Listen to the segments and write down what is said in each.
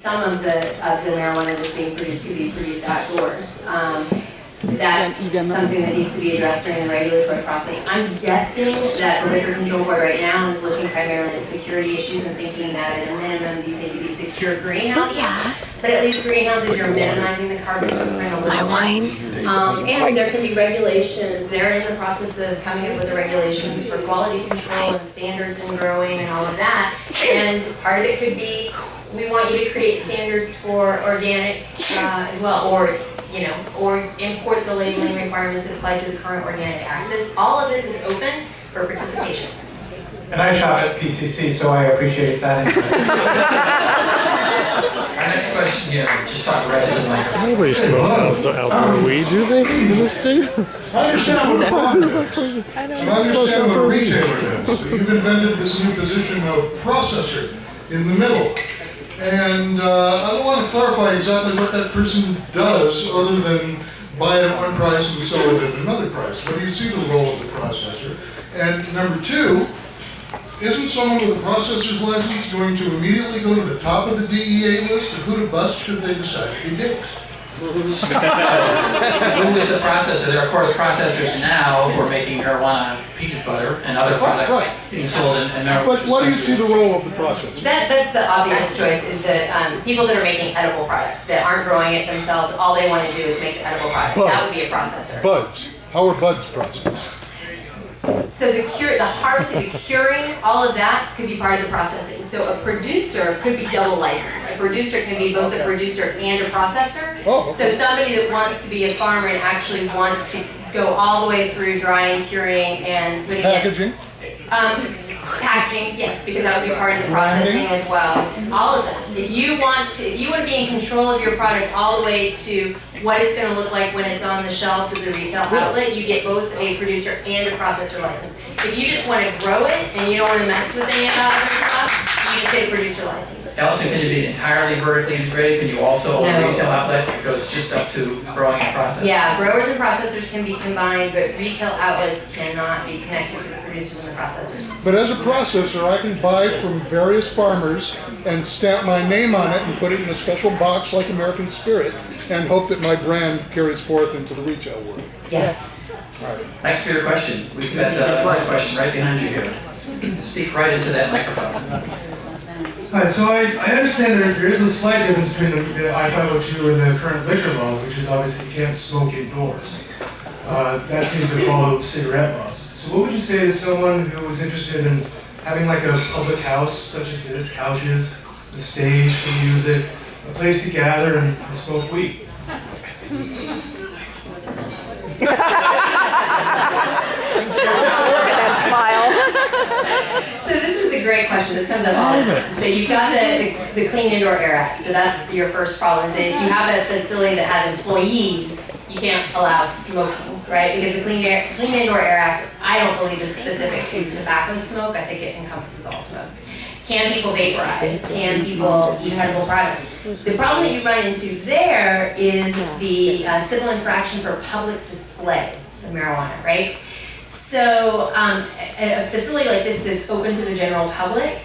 Some of the marijuana that's being produced could be produced outdoors. That's something that needs to be addressed during the regulatory process. I'm guessing that the Liquor Control Board right now is looking primarily at security issues and thinking that at a minimum these need to be secure greenhouses. But at least greenhouses, you're minimizing the carbon footprint a little bit. And there can be regulations. They're in the process of coming up with the regulations for quality control and standards in growing and all of that. And part of it could be, we want you to create standards for organic as well, or import the labeling requirements that apply to the current Organic Act. All of this is open for participation. And I shop at PCC, so I appreciate that. Our next question, just talk right to the microphone. Nobody smokes outdoor weed, do they, in this state? I understand what a farmer is. I understand what a retailer is. So you've invented this new position of processor in the middle. And I don't want to clarify exactly what that person does other than buy it at one price and sell it at another price. But do you see the role of the processor? And number two, isn't someone with a processor's license going to immediately go to the top of the DEA list of who to bust should they decide to be dicks? Who is a processor? There are, of course, processors now who are making marijuana peanut butter and other products being sold in marijuana. But what do you see the role of the processor? That's the obvious choice, is the people that are making edible products, that aren't growing it themselves, all they want to do is make the edible product. That would be a processor. Buds. How are buds processed? So the harvesting, the curing, all of that could be part of the processing. So a producer could be double licensed. A producer can be both a producer and a processor. Oh, okay. So somebody that wants to be a farmer and actually wants to go all the way through drying, curing, and putting Packaging? Packaging, yes, because that would be part of the processing as well. All of that. If you want to be in control of your product all the way to what it's going to look like when it's on the shelves of the retail outlet, you get both a producer and a processor license. If you just want to grow it and you don't want to mess with any of that other stuff, you just get a producer license. Allison, can you be entirely vertically integrated? Can you also own a retail outlet that goes just up to growing and processing? Yeah, growers and processors can be combined, but retail outlets cannot be connected to the producers and the processors. But as a processor, I can buy from various farmers and stamp my name on it and put it in a special box like American Spirit and hope that my brand carries forth into the retail world. Yes. Thanks for your question. We've got another question right behind you here. Speak right into that microphone. All right, so I understand there is a slight difference between the I-502 and the current liquor laws, which is obviously you can't smoke indoors. That seems to follow cigarette laws. So what would you say to someone who was interested in having like a public house such as this, couches, a stage for music, a place to gather and smoke weed? Look at that smile. So this is a great question. This comes up all the time. So you've got the Clean Indoor Air Act. So that's your first problem. Is that if you have a facility that has employees, you can't allow smoking, right? Because the Clean Indoor Air Act, I don't believe is specific to tobacco smoke. I think it encompasses all smoke. Can people vaporize? Can people eat edible products? The problem that you run into there is the civil infraction for public display of marijuana, right? So a facility like this that's open to the general public,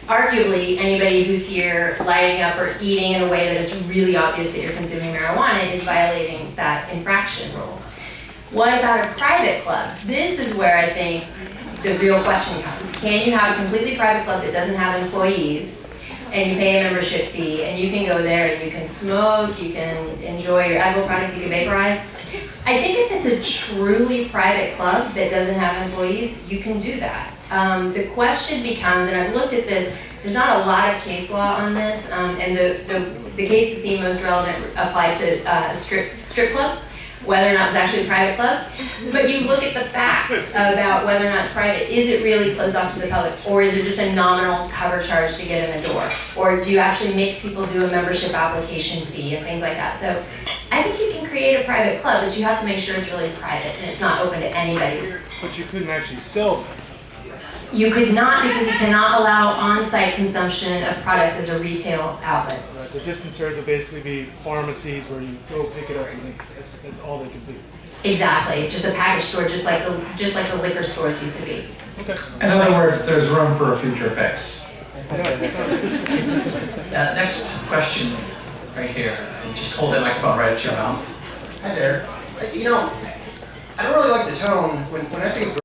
arguably anybody who's here lighting up or eating in a way that it's really obvious that you're consuming marijuana is violating that infraction rule. What about a private club? This is where I think the real question comes. Can you have a completely private club that doesn't have employees and you pay a membership fee and you can go there and you can smoke, you can enjoy your edible products, you can vaporize? I think if it's a truly private club that doesn't have employees, you can do that. The question becomes, and I've looked at this, there's not a lot of case law on this, and the case that seemed most relevant applied to a strip club, whether or not it's actually a private club. But you look at the facts about whether or not it's private. Is it really closed off to the public? Or is it just a nominal cover charge to get in the door? Or do you actually make people do a membership application fee and things like that? So I think you can create a private club, but you have to make sure it's really private and it's not open to anybody. But you couldn't actually sell them. You could not, because you cannot allow on-site consumption of products as a retail outlet. Right, the dispensers would basically be pharmacies where you go pick it up and that's all they can do. Exactly, just a package store, just like the liquor stores used to be. Okay. In other words, there's room for a future fix. Yeah, Next question, right here. And just hold that microphone right up to your mouth. Hi there. You know, I don't really like the tone when I think of